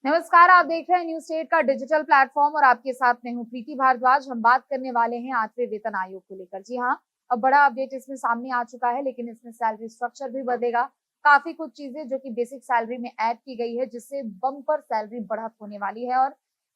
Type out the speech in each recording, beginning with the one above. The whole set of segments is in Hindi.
नमस्कार, आप देख रहे हैं न्यूज स्टेट का डिजिटल प्लेटफॉर्म और आपके साथ मैं हूं प्रीति भारद्वाज। हम बात करने वाले हैं 8वें वेतन आयोग को लेकर। जी हां, अब बड़ा अपडेट इसमें सामने आ चुका है, लेकिन इसमें सैलरी स्ट्रक्चर भी बदलेगा। काफी कुछ चीजें जो कि बेसिक सैलरी में ऐड की गई है, जिससे बम्पर सैलरी बढ़त होने वाली है। और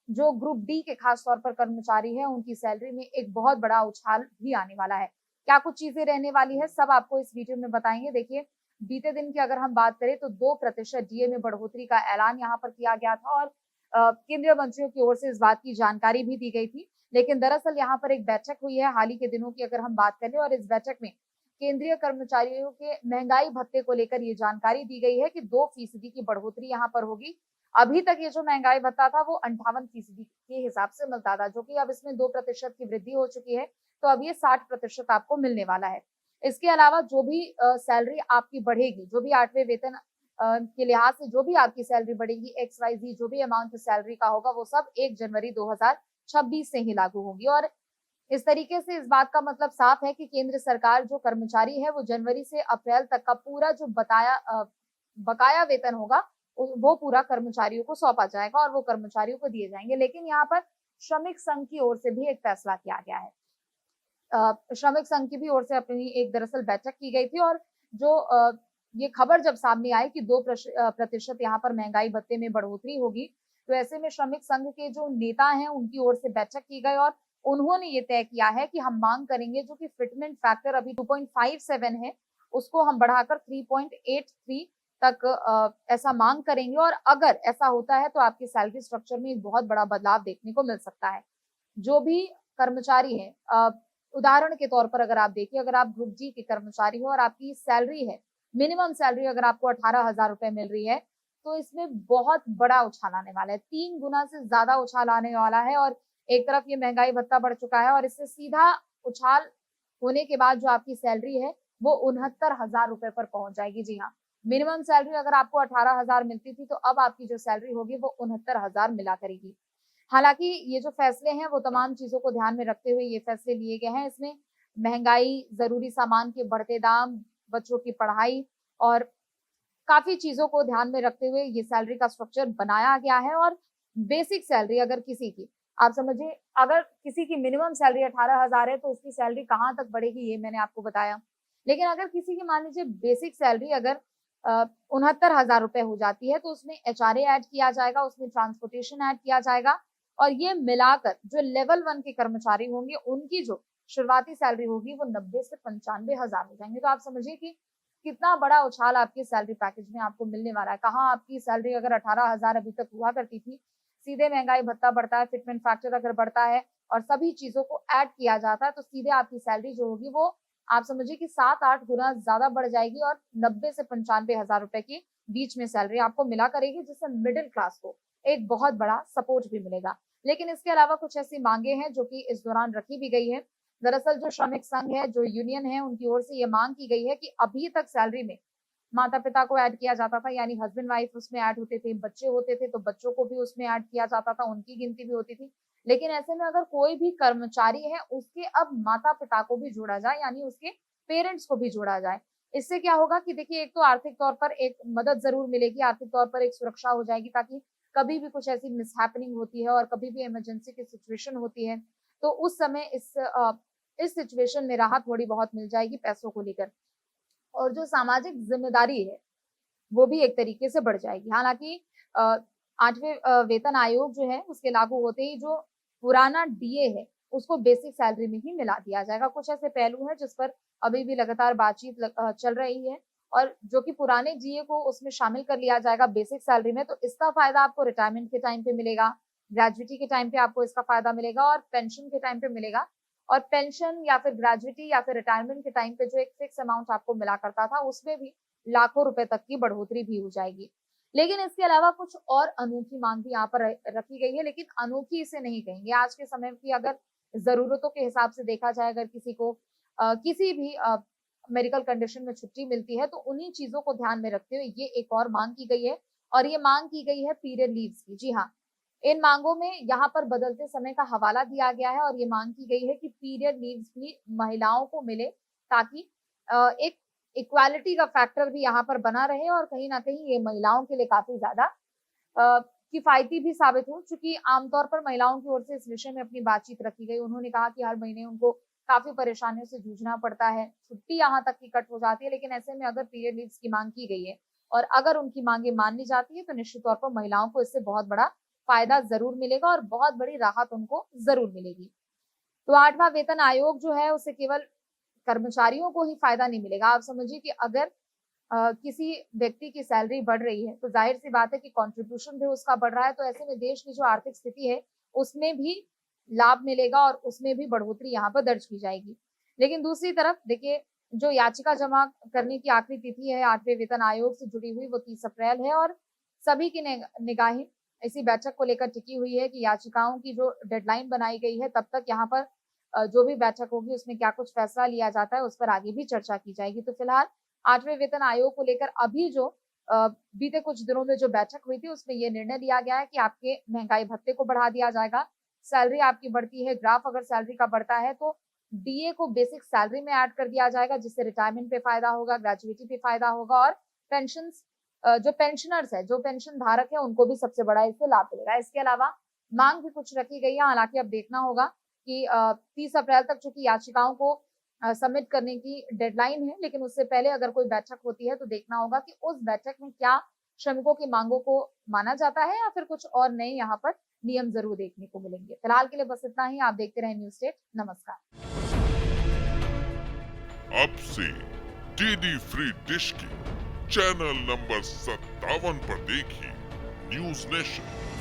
जो ग्रुप डी के खास तौर पर कर्मचारी है, उनकी सैलरी में एक बहुत बड़ा उछाल भी आने वाला है। क्या कुछ चीजें रहने वाली है, सब आपको इस वीडियो में बताएंगे। देखिए, बीते दिन की अगर हम बात करें तो 2% डीए में बढ़ोतरी का ऐलान यहाँ पर किया गया था और केंद्रीय मंत्रियों की ओर से इस बात की जानकारी भी दी गई थी। लेकिन दरअसल यहाँ पर एक बैठक हुई है हाल ही के दिनों की अगर हम बात करें, और इस बैठक में केंद्रीय कर्मचारियों के महंगाई भत्ते को लेकर ये जानकारी दी गई है कि 2% की बढ़ोतरी यहाँ पर होगी। अभी तक ये जो महंगाई भत्ता था वो 58% के हिसाब से मिलता था, जो कि अब इसमें 2% की वृद्धि हो चुकी है। तो अब ये 60% आपको मिलने वाला है। इसके अलावा जो भी सैलरी आपकी बढ़ेगी, जो भी 8वें वेतन के लिहाज से जो भी आपकी सैलरी बढ़ेगी, XYZ जो भी अमाउंट सैलरी का होगा, वो सब 1 जनवरी 2026 से ही लागू होगी। और इस तरीके से इस बात का मतलब साफ है कि केंद्र सरकार जो कर्मचारी है, वो जनवरी से अप्रैल तक का पूरा जो बकाया वेतन होगा, वो पूरा कर्मचारियों को सौंपा जाएगा और वो कर्मचारियों को दिए जाएंगे। लेकिन यहाँ पर श्रमिक संघ की ओर से भी एक फैसला किया गया है। श्रमिक संघ की भी ओर से अपनी एक दरअसल बैठक की गई थी, और जो ये खबर जब सामने आई कि 2% यहाँ पर महंगाई भत्ते में बढ़ोतरी होगी, तो ऐसे में श्रमिक संघ के जो नेता हैं, उनकी ओर से बैठक की गई और उन्होंने ये तय किया है कि हम मांग करेंगे जो कि फिटमेंट फैक्टर अभी 2.57 है, उसको हम बढ़ाकर 3.83 तक ऐसा मांग करेंगे। और अगर ऐसा होता है तो आपकी सैलरी स्ट्रक्चर में एक बहुत बड़ा बदलाव देखने को मिल सकता है। जो भी कर्मचारी है, उदाहरण के तौर पर अगर आप देखिए, अगर आप ग्रुप जी के कर्मचारी हो और आपकी सैलरी है, मिनिमम सैलरी अगर आपको 18,000 रुपए मिल रही है, तो इसमें बहुत बड़ा उछाल आने वाला है, 3 गुना से ज्यादा उछाल आने वाला है। और एक तरफ ये महंगाई भत्ता बढ़ चुका है, और इससे सीधा उछाल होने के बाद जो आपकी सैलरी है, वो 69,000 रुपए पर पहुंच जाएगी। जी हाँ, मिनिमम सैलरी अगर आपको 18,000 मिलती थी, तो अब आपकी जो सैलरी होगी वो 69,000 मिला करेगी। हालांकि ये जो फैसले हैं, वो तमाम चीजों को ध्यान में रखते हुए ये फैसले लिए गए हैं। इसमें महंगाई, जरूरी सामान के बढ़ते दाम, बच्चों की पढ़ाई और काफी चीजों को ध्यान में रखते हुए ये सैलरी का स्ट्रक्चर बनाया गया है। और बेसिक सैलरी अगर किसी की, आप समझिए, अगर किसी की मिनिमम सैलरी 18,000 है, तो उसकी सैलरी कहाँ तक बढ़ेगी ये मैंने आपको बताया। लेकिन अगर किसी की मान लीजिए बेसिक सैलरी अगर 69,000 रुपए हो जाती है, तो उसमें HRA ऐड किया जाएगा, उसमें ट्रांसपोर्टेशन ऐड किया जाएगा, और ये मिलाकर जो लेवल 1 के कर्मचारी होंगे, उनकी जो शुरुआती सैलरी होगी वो 90 से 95,000 हो जाएंगे। तो आप समझिए कि कितना बड़ा उछाल आपके सैलरी पैकेज में आपको मिलने वाला है। कहाँ आपकी सैलरी अगर 18,000 अभी तक हुआ करती थी, सीधे महंगाई भत्ता बढ़ता है, फिटमेंट फैक्टर अगर बढ़ता है और सभी चीजों को ऐड किया जाता है, तो सीधे आपकी सैलरी जो होगी वो आप समझिए कि 7-8 गुना ज्यादा बढ़ जाएगी और 90 से 95,000 रुपए के बीच में सैलरी आपको मिला करेगी, जिससे मिडिल क्लास को एक बहुत बड़ा सपोर्ट भी मिलेगा। लेकिन इसके अलावा कुछ ऐसी मांगे हैं जो कि इस दौरान रखी भी गई है। दरअसल जो श्रमिक संघ है, जो यूनियन है, उनकी ओर से ये मांग की गई है कि अभी तक सैलरी में माता-पिता को ऐड किया जाता था, यानी हस्बैंड वाइफ उसमें ऐड होते थे, बच्चे होते थे तो बच्चों को भी उसमें ऐड किया जाता था, उनकी गिनती भी होती थी। लेकिन ऐसे में अगर कोई भी कर्मचारी है, उसके अब माता-पिता को भी जोड़ा जाए, यानी उसके पेरेंट्स को भी जोड़ा जाए। इससे क्या होगा कि देखिए, एक तो आर्थिक तौर पर एक मदद ज़रूर मिलेगी, आर्थिक तौर पर एक सुरक्षा हो जाएगी, ताकि कभी भी कुछ ऐसी मिसहैपनिंग होती है और कभी भी इमरजेंसी की सिचुएशन होती है, तो उस समय इस सिचुएशन में राहत थोड़ी बहुत मिल जाएगी पैसों को लेकर। और जो सामाजिक जिम्मेदारी है, वो भी एक तरीके से बढ़ जाएगी। हालांकि 8वें वेतन आयोग जो है, उसके लागू होते ही जो पुराना डीए है, उसको बेसिक सैलरी में ही मिला दिया जाएगा। कुछ ऐसे पहलू हैं जिस पर अभी भी लगातार बातचीत चल रही है, और जो कि पुराने डीए को उसमें शामिल कर लिया जाएगा बेसिक सैलरी में, तो इसका फायदा आपको रिटायरमेंट के टाइम पे मिलेगा, ग्रेजुएटी के टाइम पे आपको इसका फायदा मिलेगा और पेंशन के टाइम पे मिलेगा। और पेंशन या फिर ग्रेजुएटी या फिर रिटायरमेंट के टाइम पे जो एक फिक्स अमाउंट आपको मिला करता था, उसमें भी लाखों रुपए तक की बढ़ोतरी भी हो जाएगी। लेकिन इसके अलावा कुछ और अनोखी मांग भी यहाँ पर रखी गई है, लेकिन अनोखी इसे नहीं कहेंगे। आज के समय की अगर जरूरतों के हिसाब से देखा जाए, अगर किसी को किसी भी मेडिकल कंडीशन में छुट्टी मिलती है, तो उन्हीं चीजों को ध्यान में रखते हुए ये एक और मांग की गई है, और ये मांग की गई है पीरियड लीव्स की। जी हाँ, इन मांगों में यहाँ पर बदलते समय का हवाला दिया गया है, और ये मांग की गई है कि पीरियड लीव्स भी महिलाओं को मिले, ताकि एक इक्वालिटी का फैक्टर भी यहाँ पर बना रहे, और कहीं ना कहीं ये महिलाओं के लिए काफी ज्यादा किफायती भी साबित हो, चूंकि आमतौर पर महिलाओं की ओर से इस विषय में अपनी बातचीत रखी गई। उन्होंने कहा कि हर महीने उनको काफी परेशानियों से जूझना पड़ता है, छुट्टी यहाँ तक की कट हो जाती है, लेकिन ऐसे में अगर पीरियड लीव्स की मांग की गई है और अगर उनकी मांगे मान ली जाती है तो निश्चित तौर पर महिलाओं को इससे बहुत बड़ा फायदा जरूर मिलेगा और बहुत बड़ी राहत उनको जरूर मिलेगी। तो 8वां वेतन आयोग जो है उसे केवल कर्मचारियों को ही फायदा नहीं मिलेगा। आप समझिए कि अगर किसी व्यक्ति की सैलरी बढ़ रही है तो जाहिर सी बात है कि कंट्रीब्यूशन भी उसका बढ़ रहा है, तो ऐसे में देश की जो आर्थिक स्थिति है उसमें भी लाभ मिलेगा और उसमें भी बढ़ोतरी यहाँ पर दर्ज की जाएगी। लेकिन दूसरी तरफ देखिए, जो याचिका जमा करने की आखिरी तिथि है 8वें वेतन आयोग से जुड़ी हुई वो 30 अप्रैल है और सभी की निगाहें इसी बैठक को लेकर टिकी हुई है कि याचिकाओं की जो डेडलाइन बनाई गई है तब तक यहाँ पर जो भी बैठक होगी उसमें क्या कुछ फैसला लिया जाता है उस पर आगे भी चर्चा की जाएगी। तो फिलहाल 8वें वेतन आयोग को लेकर अभी जो बीते कुछ दिनों में जो बैठक हुई थी उसमें ये निर्णय लिया गया है कि आपके महंगाई भत्ते को बढ़ा दिया जाएगा, सैलरी आपकी बढ़ती है, ग्राफ अगर सैलरी का बढ़ता है तो डीए को बेसिक सैलरी में ऐड कर दिया जाएगा, जिससे रिटायरमेंट पे फायदा होगा, ग्रेजुएटी पे फायदा होगा और पेंशन जो पेंशनर्स है, जो पेंशन धारक है उनको भी सबसे बड़ा इससे लाभ मिलेगा। इसके अलावा मांग भी कुछ रखी गई है, हालांकि अब देखना होगा कि 30 अप्रैल तक चूंकि याचिकाओं को सबमिट करने की डेडलाइन है, लेकिन उससे पहले अगर कोई बैठक होती है तो देखना होगा कि उस बैठक में क्या श्रमिकों की मांगों को माना जाता है या फिर कुछ और नए यहाँ पर नियम जरूर देखने को मिलेंगे। फिलहाल के लिए बस इतना ही। आप देखते रहें न्यूज स्टेट। नमस्कार। अब से डीडी फ्री डिश के चैनल नंबर 57 पर देखिए न्यूज नेशन।